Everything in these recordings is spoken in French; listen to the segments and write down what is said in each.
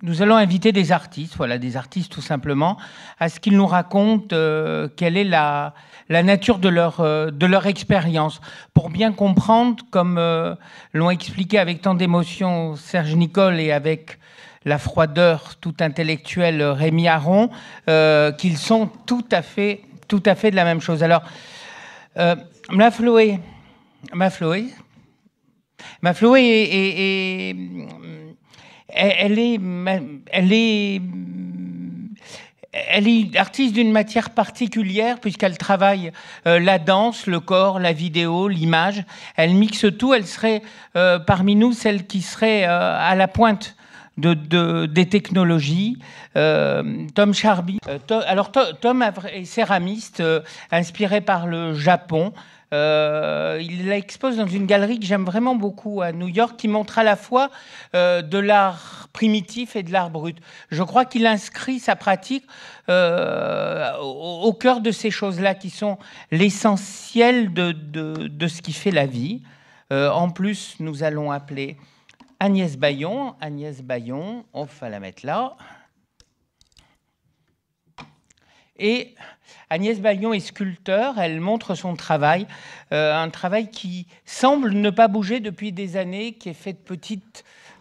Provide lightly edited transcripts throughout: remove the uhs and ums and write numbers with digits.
nous allons inviter des artistes, voilà, des artistes tout simplement, à ce qu'ils nous racontent quelle est la nature de leur expérience, pour bien comprendre, comme l'ont expliqué avec tant d'émotion Serge Nicole et avec la froideur tout intellectuelle Rémi Aron, qu'ils sont tout à fait de la même chose. Alors, Mafloé elle est artiste d'une matière particulière puisqu'elle travaille la danse, le corps, la vidéo, l'image. Elle mixe tout. Elle serait parmi nous celle qui serait à la pointe des technologies. Tom Charby. Tom est céramiste, inspiré par le Japon. Il l'expose dans une galerie que j'aime vraiment beaucoup à New York, qui montre à la fois de l'art primitif et de l'art brut. Je crois qu'il inscrit sa pratique au cœur de ces choses-là qui sont l'essentiel de ce qui fait la vie. En plus, nous allons appeler Agnès Bayon. Agnès Bayon, on va la mettre là. Et Agnès Bayon est sculpteur, elle montre son travail, un travail qui semble ne pas bouger depuis des années, qui est fait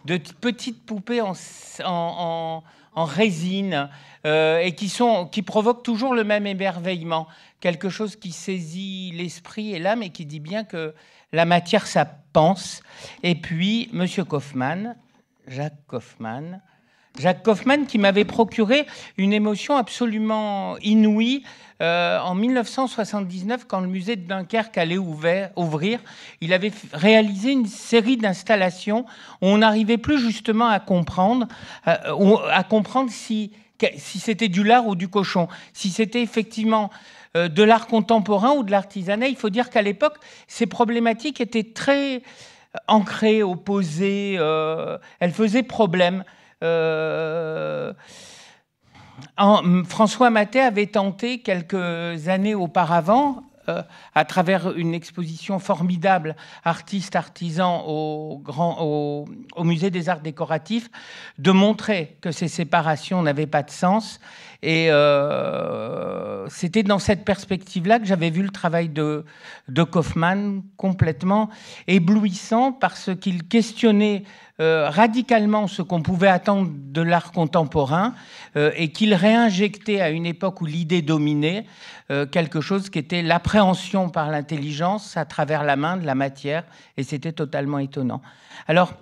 de petites poupées en résine et qui provoquent toujours le même émerveillement, quelque chose qui saisit l'esprit et l'âme et qui dit bien que la matière, ça pense. Et puis, Monsieur Kaufmann, Jacques Kaufmann, qui m'avait procuré une émotion absolument inouïe en 1979, quand le musée de Dunkerque allait ouvrir. Il avait réalisé une série d'installations où on n'arrivait plus justement à comprendre si c'était du lard ou du cochon, si c'était effectivement de l'art contemporain ou de l'artisanat. Il faut dire qu'à l'époque, ces problématiques étaient très ancrées, opposées. Elles faisaient problème. François Maté avait tenté quelques années auparavant, à travers une exposition formidable artistes-artisans au musée des arts décoratifs, de montrer que ces séparations n'avaient pas de sens. Et c'était dans cette perspective-là que j'avais vu le travail de Kaufmann, complètement éblouissant, parce qu'il questionnait radicalement ce qu'on pouvait attendre de l'art contemporain et qu'il réinjectait à une époque où l'idée dominait quelque chose qui était l'appréhension par l'intelligence à travers la main de la matière, et c'était totalement étonnant. Alors,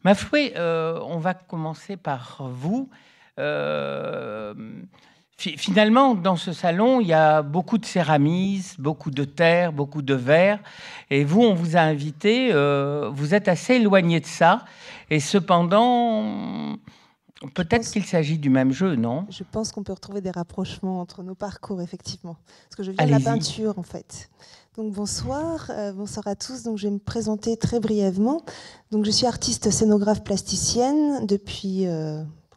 Mafloé, on va commencer par vous. Finalement, dans ce salon, il y a beaucoup de céramistes, beaucoup de terre, beaucoup de verre. Et vous, on vous a invité, vous êtes assez éloigné de ça. Et cependant, peut-être qu'il s'agit du même jeu, non? Je pense qu'on peut retrouver des rapprochements entre nos parcours, effectivement. Parce que je viens de la peinture, en fait. Donc bonsoir, bonsoir à tous. Donc je vais me présenter très brièvement. Donc je suis artiste scénographe plasticienne depuis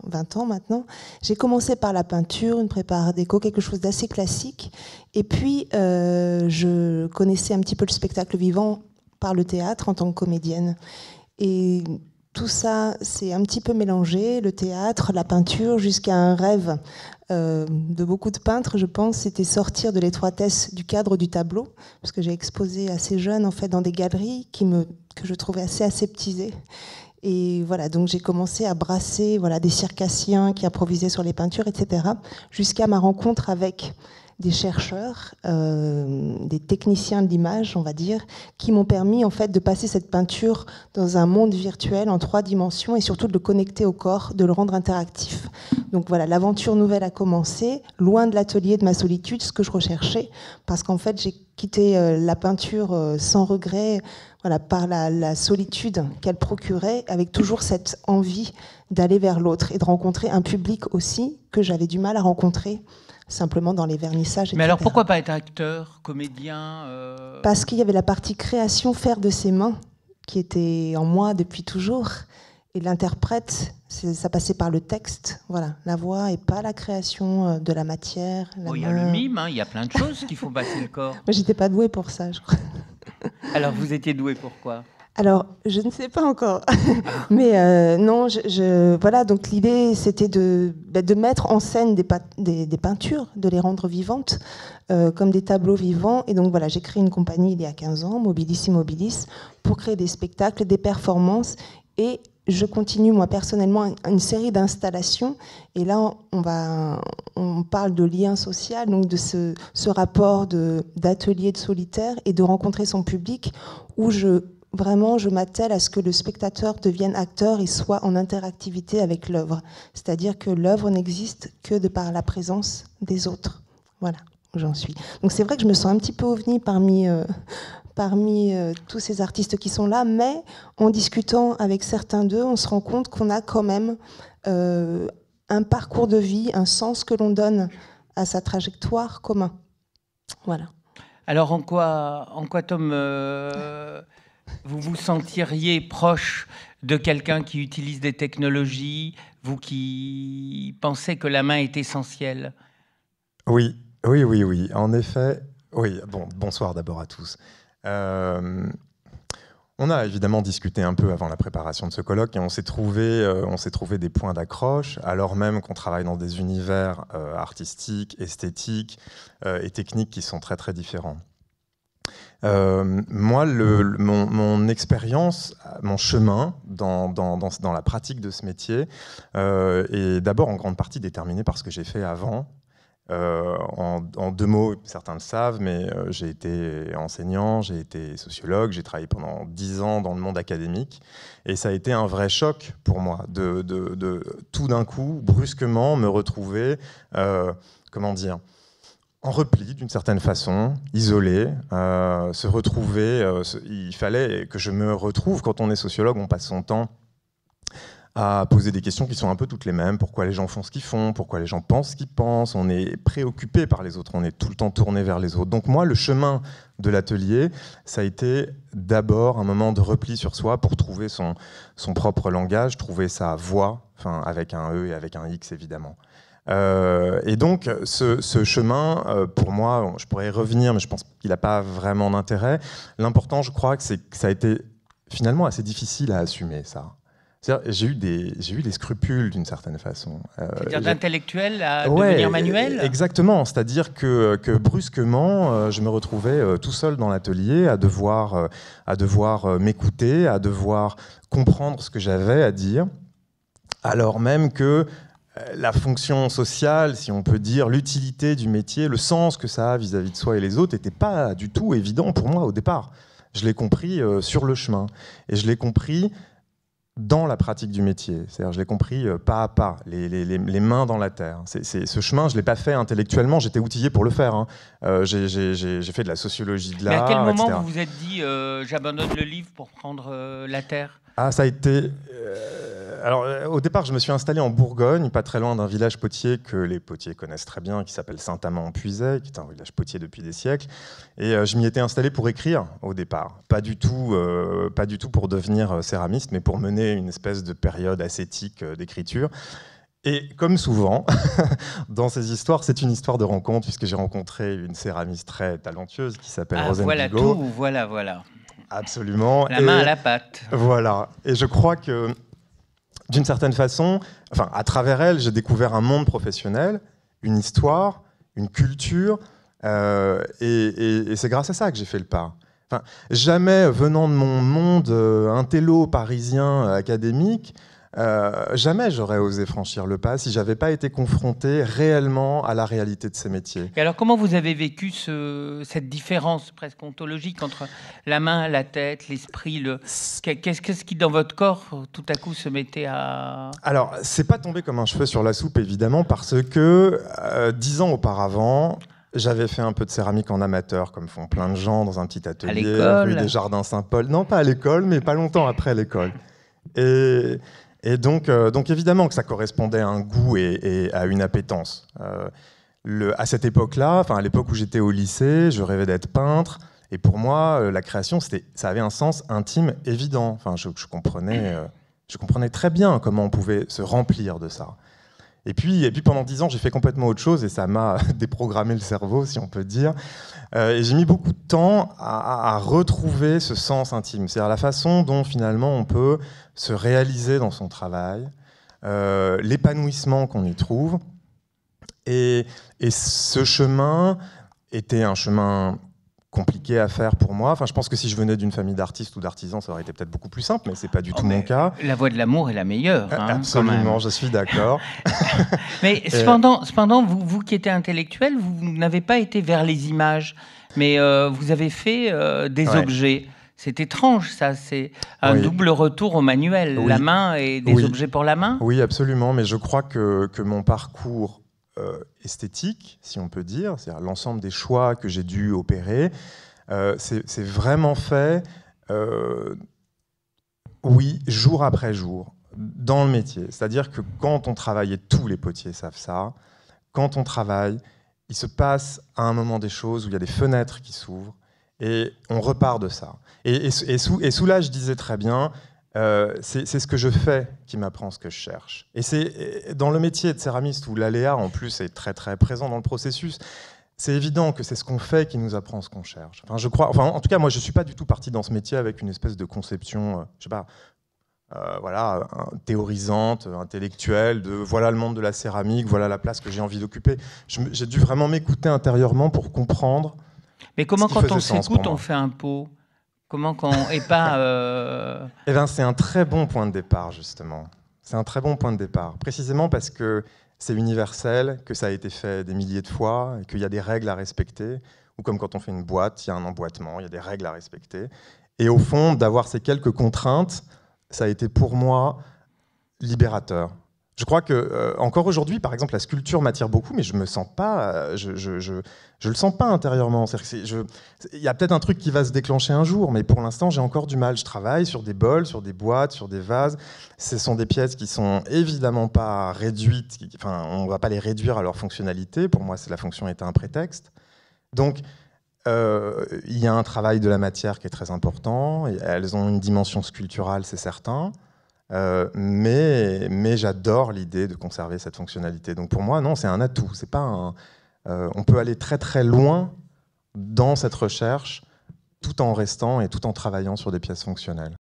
20 ans maintenant. J'ai commencé par la peinture, une prépa art déco, quelque chose d'assez classique. Et puis je connaissais un petit peu le spectacle vivant par le théâtre en tant que comédienne. Et tout ça, c'est un petit peu mélangé, le théâtre, la peinture, jusqu'à un rêve de beaucoup de peintres, je pense, c'était sortir de l'étroitesse du cadre du tableau, parce que j'ai exposé assez jeune, en fait, dans des galeries que je trouvais assez aseptisées. Et voilà, donc j'ai commencé à brasser des circassiens qui improvisaient sur les peintures, etc., jusqu'à ma rencontre avec des chercheurs, des techniciens de l'image, on va dire, qui m'ont permis en fait de passer cette peinture dans un monde virtuel en 3 dimensions et surtout de le connecter au corps, de le rendre interactif. Donc voilà, l'aventure nouvelle a commencé, loin de l'atelier de ma solitude, ce que je recherchais, parce qu'en fait j'ai quitté la peinture sans regret, par la solitude qu'elle procurait, avec toujours cette envie d'aller vers l'autre et de rencontrer un public aussi que j'avais du mal à rencontrer simplement dans les vernissages, etc. Mais alors pourquoi pas être acteur, comédien Parce qu'il y avait la partie création, faire de ses mains, qui était en moi depuis toujours. Et l'interprète, ça passait par le texte, la voix, et pas la création de la matière. Il y a le mime, il y a plein de choses qui font passer le corps. Moi, j'étais pas douée pour ça, je crois. Alors vous étiez douée pour quoi? Alors, je ne sais pas encore. Mais non, voilà, donc l'idée, c'était de mettre en scène des peintures, de les rendre vivantes, comme des tableaux vivants. Et donc voilà, j'ai créé une compagnie il y a 15 ans, Mobilis Immobilis, pour créer des spectacles, des performances. Et je continue, moi, personnellement, une série d'installations. Et là, on parle de lien social, donc de ce rapport d'atelier de solitaire et de rencontrer son public, où Vraiment, je m'attelle à ce que le spectateur devienne acteur et soit en interactivité avec l'œuvre. C'est-à-dire que l'œuvre n'existe que de par la présence des autres. Voilà où j'en suis. Donc c'est vrai que je me sens un petit peu ovni parmi tous ces artistes qui sont là, mais en discutant avec certains d'eux, on se rend compte qu'on a quand même un parcours de vie, un sens que l'on donne à sa trajectoire commun. Voilà. Alors en quoi Tom, vous vous sentiriez proche de quelqu'un qui utilise des technologies, vous qui pensez que la main est essentielle? Oui. En effet, oui. Bon, bonsoir d'abord à tous. On a évidemment discuté un peu avant la préparation de ce colloque et on s'est trouvé des points d'accroche, alors même qu'on travaille dans des univers artistiques, esthétiques et techniques qui sont très très différents. Moi, mon expérience, mon chemin dans la pratique de ce métier est d'abord en grande partie déterminé par ce que j'ai fait avant. En deux mots, certains le savent, mais j'ai été enseignant, j'ai été sociologue, j'ai travaillé pendant 10 ans dans le monde académique, et ça a été un vrai choc pour moi de tout d'un coup, brusquement, me retrouver, en repli d'une certaine façon, isolé, se retrouver, il fallait que je me retrouve, quand on est sociologue, on passe son temps à poser des questions qui sont un peu toutes les mêmes. Pourquoi les gens font ce qu'ils font? Pourquoi les gens pensent ce qu'ils pensent? On est préoccupé par les autres, on est tout le temps tourné vers les autres. Donc moi, le chemin de l'atelier, ça a été d'abord un moment de repli sur soi pour trouver son propre langage, trouver sa voix, enfin avec un E et avec un X évidemment. Et donc ce chemin, pour moi, je pourrais y revenir, mais je pense qu'il n'a pas vraiment d'intérêt. L'important, je crois, c'est que ça a été finalement assez difficile à assumer, ça. J'ai eu des scrupules d'une certaine façon. C'est-à-dire d'intellectuel à devenir manuel? Exactement, c'est-à-dire que brusquement, je me retrouvais tout seul dans l'atelier à devoir m'écouter, à devoir comprendre ce que j'avais à dire, alors même que la fonction sociale, si on peut dire, l'utilité du métier, le sens que ça a vis-à-vis de soi et les autres n'était pas du tout évident pour moi au départ. Je l'ai compris sur le chemin, et je l'ai compris dans la pratique du métier. C'est-à-dire, je l'ai compris pas à pas, les mains dans la terre. Ce chemin, je ne l'ai pas fait intellectuellement, j'étais outillé pour le faire. Hein. J'ai fait de la sociologie de l'art, mais à quel moment etc. vous vous êtes dit j'abandonne le livre pour prendre la terre? Ah, ça a été... Alors, au départ, je me suis installé en Bourgogne, pas très loin d'un village potier que les potiers connaissent très bien, qui s'appelle Saint-Amand-en-Puisaye, qui est un village potier depuis des siècles. Et je m'y étais installé pour écrire, au départ. Pas du tout pour devenir céramiste, mais pour mener une espèce de période ascétique d'écriture. Et comme souvent, dans ces histoires, c'est une histoire de rencontre, puisque j'ai rencontré une céramiste très talentueuse qui s'appelle Rosane voilà Bigot. Voilà. Absolument. La main à la pâte. Voilà. Et je crois que, d'une certaine façon, enfin, à travers elle, j'ai découvert un monde professionnel, une histoire, une culture, et c'est grâce à ça que j'ai fait le pas. Enfin, jamais, venant de mon monde intello parisien académique, jamais j'aurais osé franchir le pas si j'avais pas été confronté réellement à la réalité de ces métiers. Et alors, comment vous avez vécu cette différence presque ontologique entre la main, la tête, l'esprit, qu'est-ce qui dans votre corps tout à coup se mettait à... Alors, c'est pas tombé comme un cheveu sur la soupe évidemment, parce que 10 ans auparavant, j'avais fait un peu de céramike en amateur, comme font plein de gens dans un petit atelier rue des Jardins Saint-Paul. Non, pas à l'école, mais pas longtemps après l'école. Et donc évidemment que ça correspondait à un goût et à une appétence. À cette époque-là, enfin à l'époque où j'étais au lycée, je rêvais d'être peintre. Et pour moi, la création, ça avait un sens intime évident. Enfin, je comprenais très bien comment on pouvait se remplir de ça. Et puis pendant 10 ans, j'ai fait complètement autre chose et ça m'a déprogrammé le cerveau, si on peut dire. Et j'ai mis beaucoup de temps à retrouver ce sens intime, c'est-à-dire la façon dont finalement on peut se réaliser dans son travail, l'épanouissement qu'on y trouve. Et ce chemin était un chemin compliqué à faire pour moi. Enfin, je pense que si je venais d'une famille d'artistes ou d'artisans, ça aurait été peut-être beaucoup plus simple, mais c'est pas du tout mon cas. La voie de l'amour est la meilleure. Absolument, je suis d'accord. Mais cependant, vous qui êtes intellectuel, vous n'avez pas été vers les images, mais vous avez fait des objets. C'est étrange, ça. C'est un double retour au manuel, la main et des objets pour la main. Oui, absolument. Mais je crois que mon parcours esthétique, si on peut dire, c'est-à-dire l'ensemble des choix que j'ai dû opérer, c'est vraiment fait, jour après jour, dans le métier. C'est-à-dire que quand on travaille, et tous les potiers savent ça, quand on travaille, il se passe à un moment des choses où il y a des fenêtres qui s'ouvrent et on repart de ça. Et Soula, je disais très bien, c'est ce que je fais qui m'apprend ce que je cherche. Et c'est dans le métier de céramiste où l'aléa en plus est très très présent dans le processus, c'est évident que c'est ce qu'on fait qui nous apprend ce qu'on cherche. Enfin, je crois, en tout cas, moi je suis pas du tout parti dans ce métier avec une espèce de conception, je sais pas, théorisante, intellectuelle, de voilà le monde de la céramique, voilà la place que j'ai envie d'occuper. J'ai dû vraiment m'écouter intérieurement pour comprendre. Mais comment quand on s'écoute, on fait un pot? Comment qu'on n'est pas... Eh bien, c'est un très bon point de départ, justement. C'est un très bon point de départ. Précisément parce que c'est universel, que ça a été fait des milliers de fois, et qu'il y a des règles à respecter. Ou comme quand on fait une boîte, il y a un emboîtement, il y a des règles à respecter. Et au fond, d'avoir ces quelques contraintes, ça a été pour moi libérateur. Je crois que encore aujourd'hui, par exemple, la sculpture m'attire beaucoup, mais je me sens pas, je le sens pas intérieurement. Il y a peut-être un truc qui va se déclencher un jour, mais pour l'instant, j'ai encore du mal. Je travaille sur des bols, sur des boîtes, sur des vases. Ce sont des pièces qui sont évidemment pas réduites. Enfin, on va pas les réduire à leur fonctionnalité. Pour moi, la fonction est un prétexte. Donc, il y a un travail de la matière qui est très important. Elles ont une dimension sculpturale, c'est certain. Mais j'adore l'idée de conserver cette fonctionnalité. Donc pour moi, non, c'est un atout. C'est pas on peut aller très très loin dans cette recherche tout en restant et tout en travaillant sur des pièces fonctionnelles.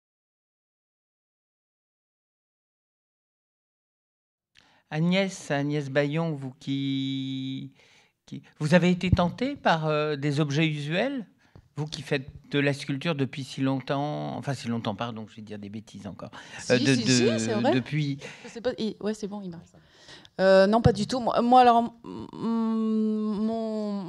Agnès Bayon, vous avez été tentée par des objets usuels? Vous qui faites de la sculpture depuis si longtemps, pardon, je vais dire des bêtises encore. Si, c'est vrai. Depuis... Ouais, c'est bon, il marche. Non, pas du tout. Moi alors,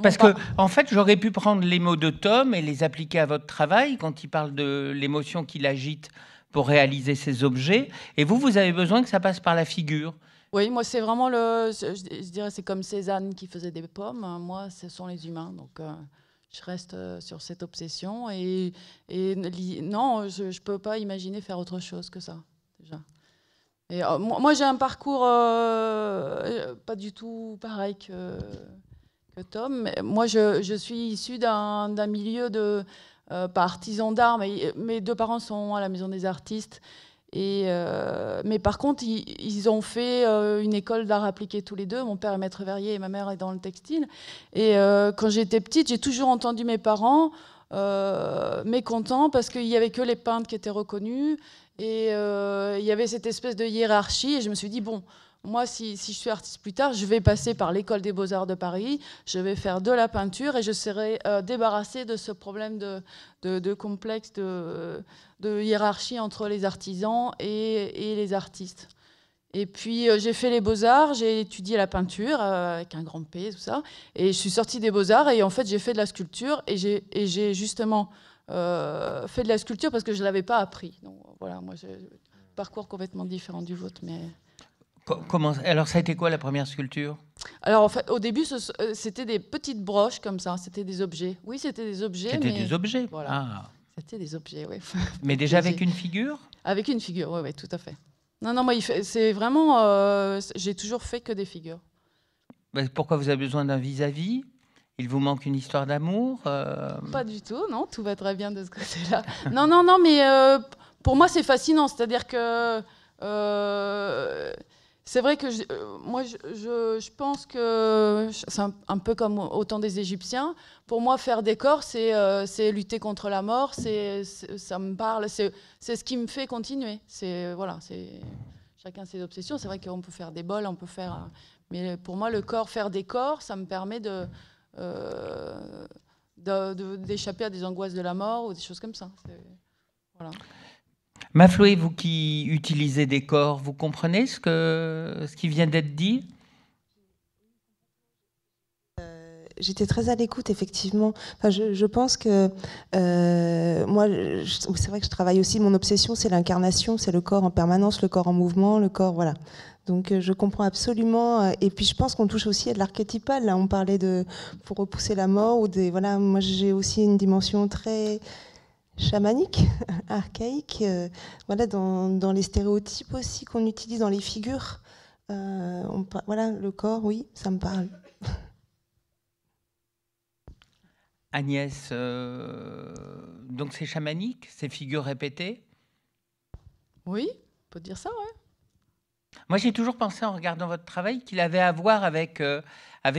Parce que, en fait, j'aurais pu prendre les mots de Tom et les appliquer à votre travail quand il parle de l'émotion qu'il agite pour réaliser ces objets. Et vous avez besoin que ça passe par la figure. Oui, moi, c'est vraiment je dirais, c'est comme Cézanne qui faisait des pommes. Moi, ce sont les humains, donc... Je reste sur cette obsession et non, je ne peux pas imaginer faire autre chose que ça, déjà. Et, moi, j'ai un parcours pas du tout pareil que Tom. Mais moi, je suis issue d'un milieu pas artisan d'art, mais mes deux parents sont à la Maison des Artistes. Mais par contre, ils ont fait une école d'art appliqué tous les deux. Mon père est maître verrier et ma mère est dans le textile. Et quand j'étais petite, j'ai toujours entendu mes parents mécontents parce qu'il n'y avait que les peintres qui étaient reconnus. Et il y avait cette espèce de hiérarchie. Et je me suis dit, bon, moi, si je suis artiste plus tard, je vais passer par l'École des Beaux-Arts de Paris, je vais faire de la peinture et je serai débarrassée de ce problème de complexe de hiérarchie entre les artisans et les artistes. Et puis, j'ai fait les Beaux-Arts, j'ai étudié la peinture avec un grand P, tout ça, et je suis sortie des Beaux-Arts et en fait, j'ai fait de la sculpture et j'ai justement fait de la sculpture parce que je ne l'avais pas appris. Donc voilà, moi, j'ai un parcours complètement différent du vôtre, mais... Alors, ça a été quoi la première sculpture? Alors, en fait, au début, c'était des petites broches comme ça. C'était des objets. Oui, c'était des objets. C'était des objets. Voilà. Ah. C'était des objets, oui. Mais déjà avec une figure? Avec une figure, oui, tout à fait. Non, moi, c'est vraiment... j'ai toujours fait que des figures. Pourquoi vous avez besoin d'un vis-à-vis? Il vous manque une histoire d'amour? Pas du tout, non. Tout va très bien de ce côté-là. non, mais pour moi, c'est fascinant. C'est-à-dire que... c'est vrai que moi, je pense que c'est un peu comme au temps des Égyptiens. Pour moi, faire des corps, c'est lutter contre la mort. Ça me parle. C'est ce qui me fait continuer. Voilà, chacun ses obsessions. C'est vrai qu'on peut faire des bols, on peut faire. Mais pour moi, faire des corps, ça me permet d'échapper à des angoisses de la mort ou des choses comme ça. Voilà. Mafloé, vous qui utilisez des corps, vous comprenez ce qui vient d'être dit ? J'étais très à l'écoute, effectivement. Enfin, je pense que moi, c'est vrai que je travaille aussi. Mon obsession, c'est l'incarnation, c'est le corps en permanence, le corps en mouvement, le corps, voilà. Donc, je comprends absolument. Et puis, je pense qu'on touche aussi à de l'archétypal. Là, on parlait pour repousser la mort ou des. Voilà, moi, j'ai aussi une dimension très chamanique, archaïque, voilà, dans les stéréotypes aussi qu'on utilise dans les figures. Voilà, le corps, oui, ça me parle. Agnès, donc c'est chamanique, ces figures répétées ? Oui, on peut dire ça, ouais. Moi, j'ai toujours pensé, en regardant votre travail, qu'il avait à voir avec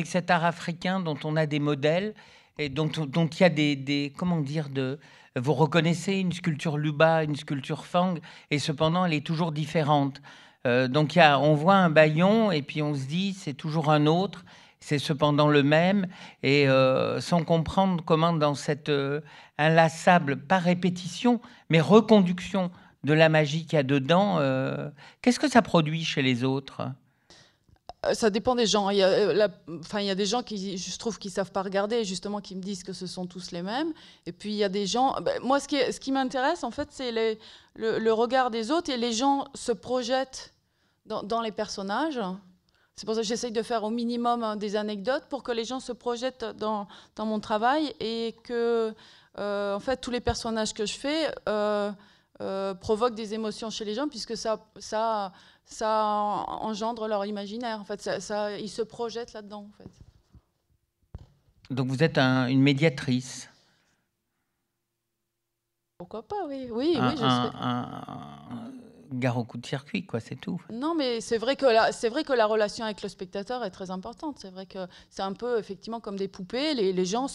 cet art africain dont on a des modèles et dont il y a des comment dire, vous reconnaissez une sculpture Luba, une sculpture Fang, et cependant, elle est toujours différente. Donc, on voit un bâillon, et puis on se dit, c'est toujours un autre, c'est cependant le même, et sans comprendre comment, dans cette inlassable, pas répétition, mais reconduction de la magie qu'il y a dedans, qu'est-ce que ça produit chez les autres ? Ça dépend des gens. Il y a des gens qui, je trouve, qui savent pas regarder, justement, qui me disent que ce sont tous les mêmes. Et puis il y a des gens. Moi, ce qui m'intéresse, en fait, c'est le regard des autres, et les gens se projettent dans les personnages. C'est pour ça que j'essaye de faire au minimum des anecdotes pour que les gens se projettent dans mon travail, et que, en fait, tous les personnages que je fais provoquent des émotions chez les gens, puisque ça engendre leur imaginaire. En fait, ils se projettent là-dedans. En fait. Donc vous êtes une médiatrice. Pourquoi pas, oui. Oui, je sais. Gare au coup de circuit, quoi, c'est tout. Non, mais c'est vrai que la relation avec le spectateur est très importante. C'est vrai que c'est un peu, effectivement, comme des poupées. Les gens,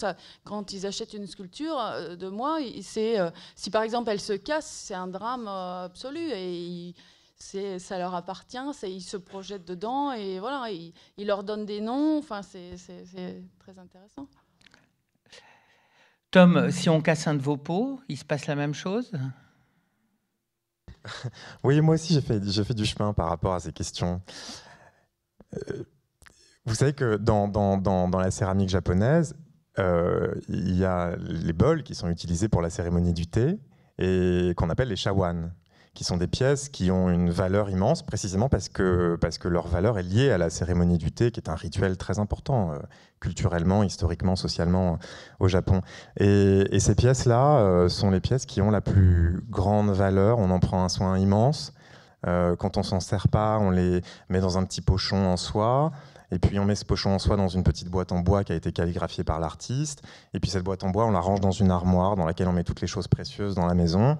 quand ils achètent une sculpture de moi, si par exemple elle se casse, c'est un drame absolu, et ça leur appartient, ils se projettent dedans, et voilà, ils leur donnent des noms. Enfin, c'est très intéressant. Tom, si on casse un de vos pots, il se passe la même chose ? Oui, moi aussi, j'ai fait du chemin par rapport à ces questions. Vous savez que dans la céramique japonaise, il y a les bols qui sont utilisés pour la cérémonie du thé et qu'on appelle les shawan, qui sont des pièces qui ont une valeur immense, précisément parce que leur valeur est liée à la cérémonie du thé, qui est un rituel très important, culturellement, historiquement, socialement, au Japon. Et ces pièces-là sont les pièces qui ont la plus grande valeur. On en prend un soin immense. Quand on s'en sert pas, on les met dans un petit pochon en soie. Et puis on met ce pochon en soie dans une petite boîte en bois qui a été calligraphiée par l'artiste. Et puis cette boîte en bois, on la range dans une armoire dans laquelle on met toutes les choses précieuses dans la maison.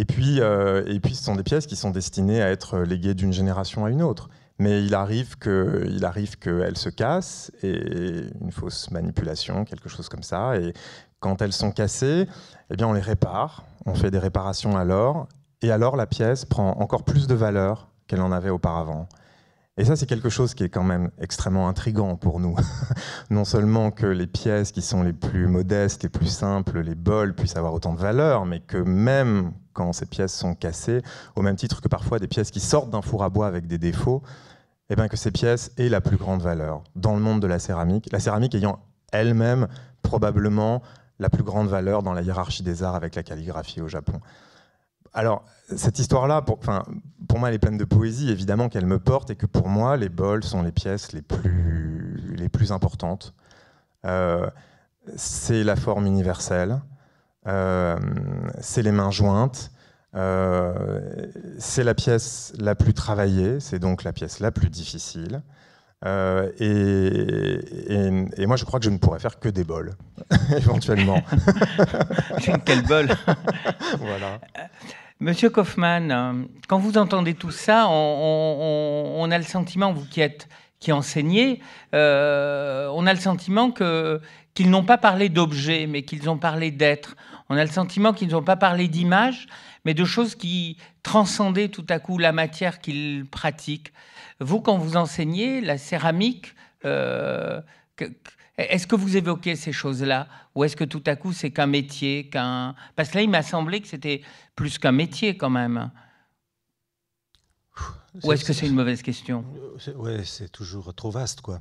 Et puis, ce sont des pièces qui sont destinées à être léguées d'une génération à une autre. Mais il arrive qu'elles se cassent, et une fausse manipulation, quelque chose comme ça. Et quand elles sont cassées, eh bien on les répare, on fait des réparations alors, et alors la pièce prend encore plus de valeur qu'elle en avait auparavant. Et ça, c'est quelque chose qui est quand même extrêmement intriguant pour nous. Non seulement que les pièces qui sont les plus modestes, les plus simples, les bols, puissent avoir autant de valeur, mais que même quand ces pièces sont cassées, au même titre que parfois des pièces qui sortent d'un four à bois avec des défauts, eh bien que ces pièces aient la plus grande valeur dans le monde de la céramique ayant elle-même probablement la plus grande valeur dans la hiérarchie des arts avec la calligraphie au Japon. Alors, cette histoire-là, pour moi, elle est pleine de poésie, évidemment qu'elle me porte, et que pour moi, les bols sont les pièces les plus importantes. C'est la forme universelle, c'est les mains jointes, c'est la pièce la plus travaillée, c'est donc la pièce la plus difficile. Et moi, je crois que je ne pourrais faire que des bols, éventuellement. Quel bol. Voilà. Monsieur Kaufmann, quand vous entendez tout ça, on a le sentiment, vous qui enseignez, on a le sentiment qu'ils n'ont pas parlé d'objets, mais qu'ils ont parlé d'être. On a le sentiment qu'ils n'ont pas parlé d'images, mais de choses qui transcendaient tout à coup la matière qu'ils pratiquent. Vous, quand vous enseignez la céramique, est-ce que vous évoquez ces choses-là? Ou est-ce que tout à coup, c'est qu'un métier, Parce que là, il m'a semblé que c'était plus qu'un métier, quand même. Ou est-ce que c'est une mauvaise question? Ouais, c'est toujours trop vaste, quoi.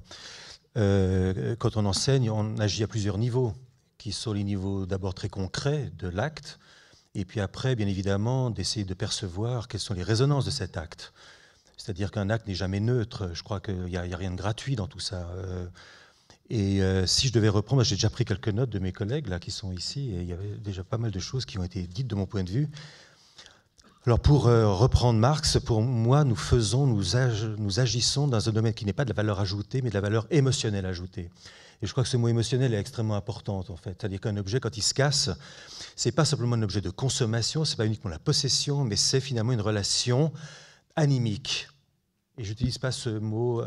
Quand on enseigne, on agit à plusieurs niveaux, qui sont les niveaux d'abord très concrets de l'acte, et puis après, bien évidemment, d'essayer de percevoir quelles sont les résonances de cet acte. C'est-à-dire qu'un acte n'est jamais neutre. Je crois qu'il n'y a rien de gratuit dans tout ça. Si je devais reprendre, j'ai déjà pris quelques notes de mes collègues là, qui sont ici, et il y avait déjà pas mal de choses qui ont été dites de mon point de vue. Alors pour reprendre Marx, pour moi, nous agissons dans un domaine qui n'est pas de la valeur ajoutée, mais de la valeur émotionnelle ajoutée. Et je crois que ce mot émotionnel est extrêmement important, en fait. C'est-à-dire qu'un objet, quand il se casse, c'est pas simplement un objet de consommation, c'est pas uniquement la possession, mais c'est finalement une relation animique. Et je n'utilise pas ce mot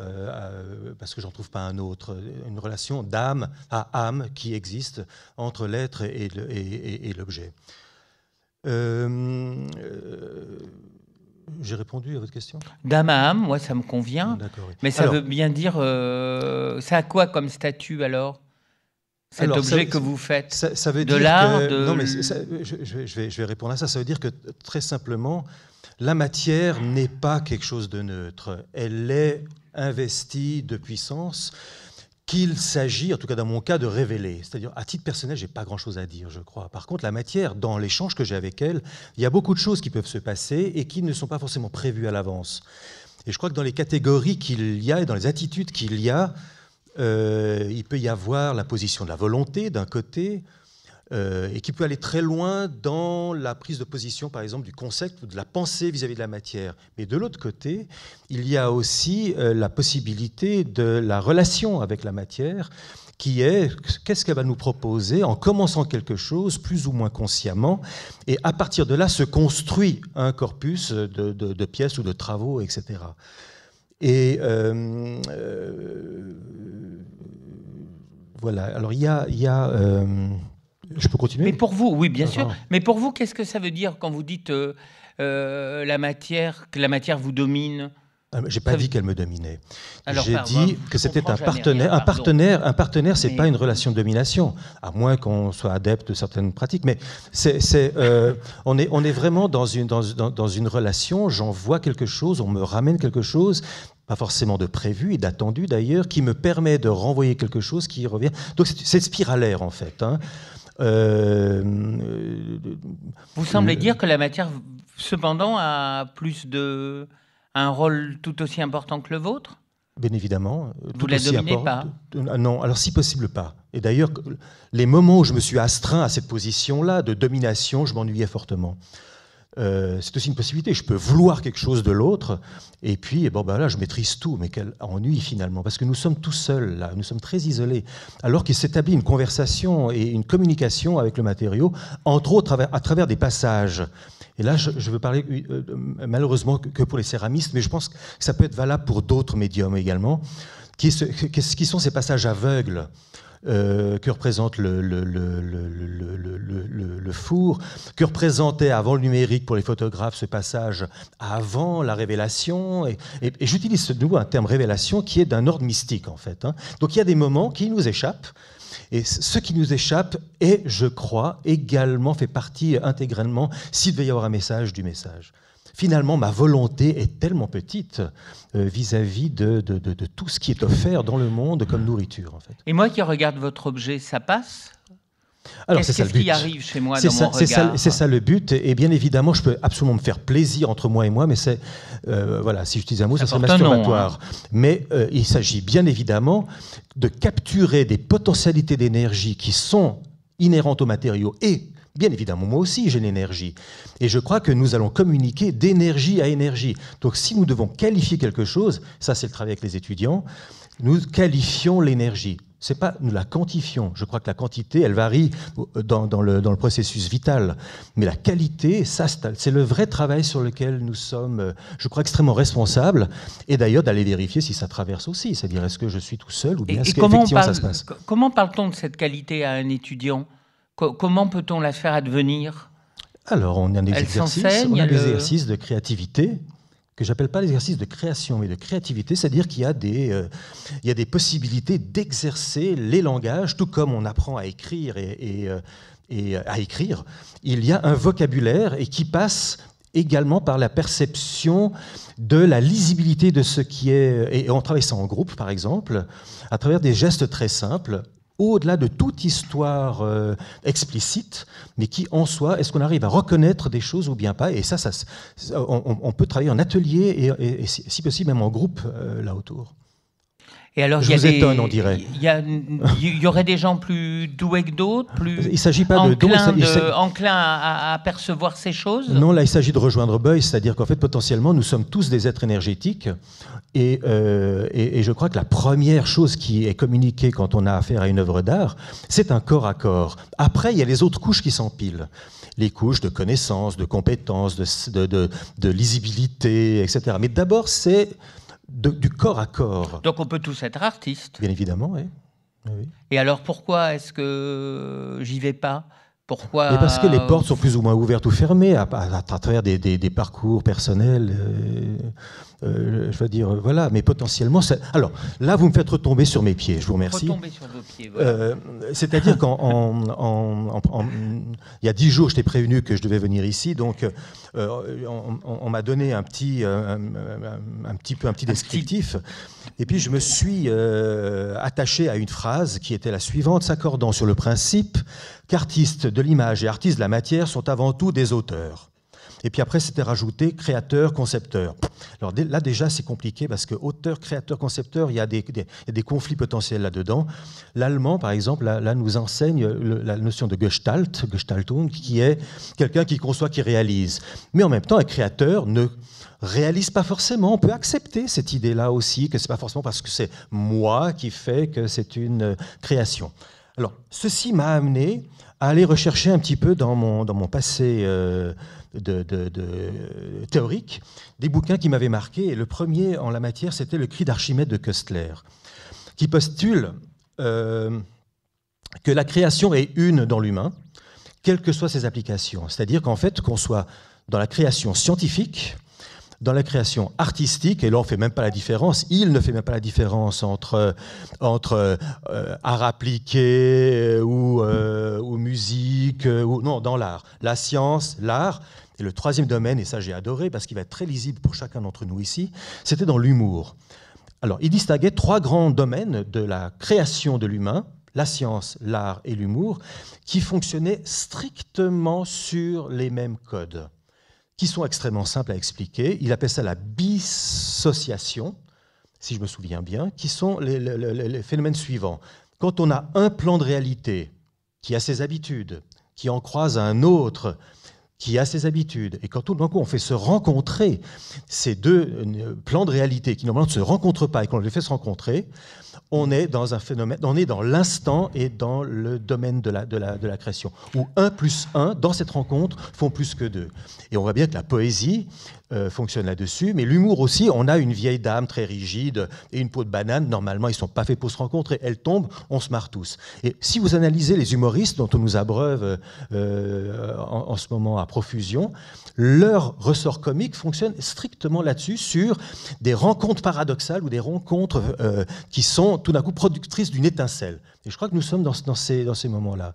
parce que j'en trouve pas un autre. Une relation d'âme à âme qui existe entre l'être et l'objet. J'ai répondu à votre question? D'âme à âme, moi ça me convient. Oui. Mais ça veut bien dire... ça a quoi comme statut alors? Cet objet que vous faites? Ça veut de l'art Non, mais je vais répondre à ça. Ça veut dire que très simplement, la matière n'est pas quelque chose de neutre. Elle est investie de puissance qu'il s'agit, en tout cas dans mon cas, de révéler. C'est-à-dire, à titre personnel, je n'ai pas grand-chose à dire, je crois. Par contre, la matière, dans l'échange que j'ai avec elle, il y a beaucoup de choses qui peuvent se passer et qui ne sont pas forcément prévues à l'avance. Et je crois que dans les catégories qu'il y a et dans les attitudes qu'il y a, il peut y avoir la position de la volonté, d'un côté, et qui peut aller très loin dans la prise de position, par exemple, du concept ou de la pensée vis-à-vis de la matière. Mais de l'autre côté, il y a aussi la possibilité de la relation avec la matière, qui est qu'est-ce qu'elle va nous proposer en commençant quelque chose, plus ou moins consciemment, et à partir de là se construit un corpus de pièces ou de travaux, etc. Et voilà, alors il y a je peux continuer? Mais pour vous, oui, bien sûr. Mais pour vous, qu'est-ce que ça veut dire quand vous dites que la matière vous domine? J'ai pas dit qu'elle me dominait. J'ai dit que c'était un partenaire. Un partenaire, c'est pas une relation de domination, à moins qu'on soit adepte de certaines pratiques. Mais on est vraiment dans une relation. J'envoie quelque chose, on me ramène quelque chose, pas forcément de prévu et d'attendu d'ailleurs, qui me permet de renvoyer quelque chose qui revient. Donc c'est spiralaire en fait. Vous semblez dire que la matière, cependant, a un rôle tout aussi important que le vôtre? Bien évidemment. Vous ne la dominez pas? Non, alors si possible pas. Et d'ailleurs, les moments où je me suis astreint à cette position-là de domination, je m'ennuyais fortement. C'est aussi une possibilité. Je peux vouloir quelque chose de l'autre, et puis là, je maîtrise tout. Mais quel ennui finalement, parce que nous sommes tout seuls là, nous sommes très isolés. Alors qu'il s'établit une conversation et une communication avec le matériau, entre autres à travers des passages. Et là, je veux parler malheureusement que pour les céramistes, mais je pense que ça peut être valable pour d'autres médiums également, qui sont ces passages aveugles. Que représente le four, que représentait avant le numérique pour les photographes ce passage avant la révélation. Et j'utilise de nouveau un terme révélation qui est d'un ordre mystique en fait. Donc il y a des moments qui nous échappent. Et ce qui nous échappe est, je crois, également fait partie intégralement, s'il devait y avoir un message, du message. Finalement, ma volonté est tellement petite vis-à-vis de tout ce qui est offert dans le monde comme nourriture. En fait. Et moi qui regarde votre objet, ça passe? Alors qu'est-ce qui arrive chez moi dans mon regard? C'est ça le but. Et bien évidemment, je peux absolument me faire plaisir entre moi et moi, mais c'est... voilà, si j'utilise un mot, ça serait masturbatoire. Mais il s'agit bien évidemment de capturer des potentialités d'énergie qui sont inhérentes aux matériaux et... Bien évidemment, moi aussi, j'ai l'énergie. Et je crois que nous allons communiquer d'énergie à énergie. Donc, si nous devons qualifier quelque chose, ça, c'est le travail avec les étudiants, nous qualifions l'énergie. Nous la quantifions. Je crois que la quantité, elle varie dans le processus vital. Mais la qualité, ça, c'est le vrai travail sur lequel nous sommes, je crois, extrêmement responsables. Et d'ailleurs, d'aller vérifier si ça traverse aussi. C'est-à-dire, est-ce que je suis tout seul ou bien est-ce qu'effectivement ça se passe? Comment parle-t-on de cette qualité à un étudiant? Comment peut-on la faire advenir? Alors, on a des exercices de créativité, que j'appelle pas l'exercice de création, mais de créativité, c'est-à-dire qu'il y a des possibilités d'exercer les langages, tout comme on apprend à écrire et à écrire. Il y a un vocabulaire et qui passe également par la perception de la lisibilité de ce qui est... Et on travaille ça en groupe, par exemple, à travers des gestes très simples, au-delà de toute histoire explicite, mais qui en soi, est-ce qu'on arrive à reconnaître des choses ou bien pas? Et ça on peut travailler en atelier et si possible même en groupe là autour. Et alors, je vous étonne, on dirait. Il y aurait des gens plus doués que d'autres, plus il s'agit pas enclins à percevoir ces choses? Non, là, il s'agit de rejoindre Beuys, c'est-à-dire qu'en fait, potentiellement, nous sommes tous des êtres énergétiques. Et je crois que la première chose qui est communiquée quand on a affaire à une œuvre d'art, c'est un corps à corps. Après, il y a les autres couches qui s'empilent. Les couches de connaissances, de compétences, de lisibilité, etc. Mais d'abord, c'est... du corps à corps. Donc on peut tous être artistes. Bien évidemment, oui. Oui. Et alors pourquoi est-ce que j'y vais pas? Pourquoi? Et parce que les portes sont plus ou moins ouvertes ou fermées à travers des parcours personnels. Je veux dire, voilà, mais potentiellement... Alors, là, vous me faites retomber sur mes pieds, je vous remercie. Retomber sur vos pieds, voilà. C'est-à-dire il y a 10 jours, je t'ai prévenu que je devais venir ici, donc on m'a donné un petit descriptif, et puis je me suis attaché à une phrase qui était la suivante, s'accordant sur le principe qu'artistes de l'image et artistes de la matière sont avant tout des auteurs. Et puis après, c'était rajouté créateur, concepteur. Alors là, déjà, c'est compliqué parce que auteur, créateur, concepteur, il y a des conflits potentiels là-dedans. L'allemand, par exemple, là nous enseigne la notion de Gestaltung, qui est quelqu'un qui conçoit, qui réalise. Mais en même temps, un créateur ne réalise pas forcément. On peut accepter cette idée-là aussi, que ce n'est pas forcément parce que c'est moi qui fais que c'est une création. Alors, ceci m'a amené à aller rechercher un petit peu dans mon passé théorique des bouquins qui m'avaient marqué. Et le premier en la matière, c'était Le Cri d'Archimède de Köstler, qui postule que la création est une dans l'humain, quelles que soient ses applications. C'est-à-dire qu'en fait, qu'on soit dans la création scientifique, dans la création artistique, et là on ne fait même pas la différence, il ne fait même pas la différence entre art appliqué ou musique, non, dans l'art. La science, l'art, et le troisième domaine, et ça j'ai adoré parce qu'il va être très lisible pour chacun d'entre nous ici, c'était dans l'humour. Alors il distinguait 3 grands domaines de la création de l'humain, la science, l'art et l'humour, qui fonctionnaient strictement sur les mêmes codes, qui sont extrêmement simples à expliquer. Il appelle ça la dissociation, si je me souviens bien, qui sont les phénomènes suivants. Quand on a un plan de réalité qui a ses habitudes, qui en croise un autre qui a ses habitudes, et quand tout d'un coup on fait se rencontrer ces deux plans de réalité qui normalement ne se rencontrent pas et qu'on les fait se rencontrer, on est dans un phénomène, on est dans l'instant et dans le domaine de la création, où 1 plus 1, dans cette rencontre, font plus que 2. Et on voit bien que la poésie fonctionne là-dessus, mais l'humour aussi, on a une vieille dame très rigide et une peau de banane, normalement ils ne sont pas faits pour se rencontrer, elle tombe, on se marre tous. Et si vous analysez les humoristes dont on nous abreuve en ce moment à profusion, leur ressort comique fonctionne strictement là-dessus, sur des rencontres paradoxales ou des rencontres qui sont tout d'un coup productrices d'une étincelle. Et je crois que nous sommes dans ces moments-là.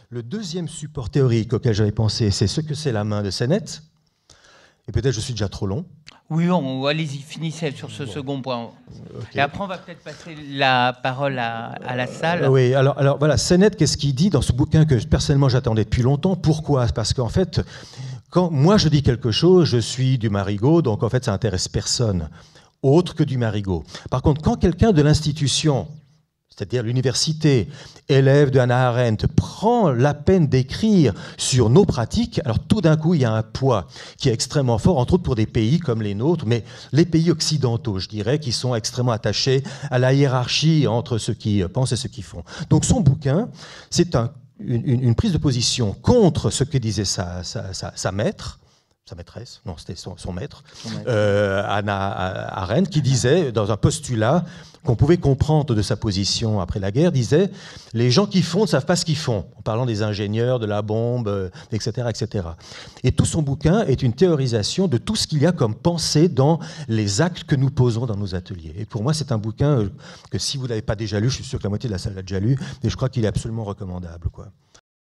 Le deuxième support théorique auquel j'avais pensé, c'est Ce que c'est la main de Sennett. Et peut-être je suis déjà trop long. Oui, allez-y, finissez sur ce second point. Okay. Et après, on va peut-être passer la parole à la salle. Oui, alors voilà, Sennett, qu'est-ce qu'il dit dans ce bouquin que personnellement j'attendais depuis longtemps? Pourquoi? Parce qu'en fait, quand moi je dis quelque chose, je suis du Marigot, donc en fait ça n'intéresse personne autre que du Marigot. Par contre, quand quelqu'un de l'institution c'est-à-dire l'université, élève de Hannah Arendt, prend la peine d'écrire sur nos pratiques, alors tout d'un coup, il y a un poids qui est extrêmement fort, entre autres pour des pays comme les nôtres, mais les pays occidentaux, je dirais, qui sont extrêmement attachés à la hiérarchie entre ceux qui pensent et ceux qui font. Donc son bouquin, c'est une prise de position contre ce que disait sa maîtresse, non, c'était son maître, Hannah Arendt, qui disait, dans un postulat qu'on pouvait comprendre de sa position après la guerre, disait « Les gens qui font ne savent pas ce qu'ils font », en parlant des ingénieurs, de la bombe, etc., etc. Et tout son bouquin est une théorisation de tout ce qu'il y a comme pensée dans les actes que nous posons dans nos ateliers. Et pour moi, c'est un bouquin que si vous ne l'avez pas déjà lu, je suis sûr que la moitié de la salle l'a déjà lu, et je crois qu'il est absolument recommandable, quoi.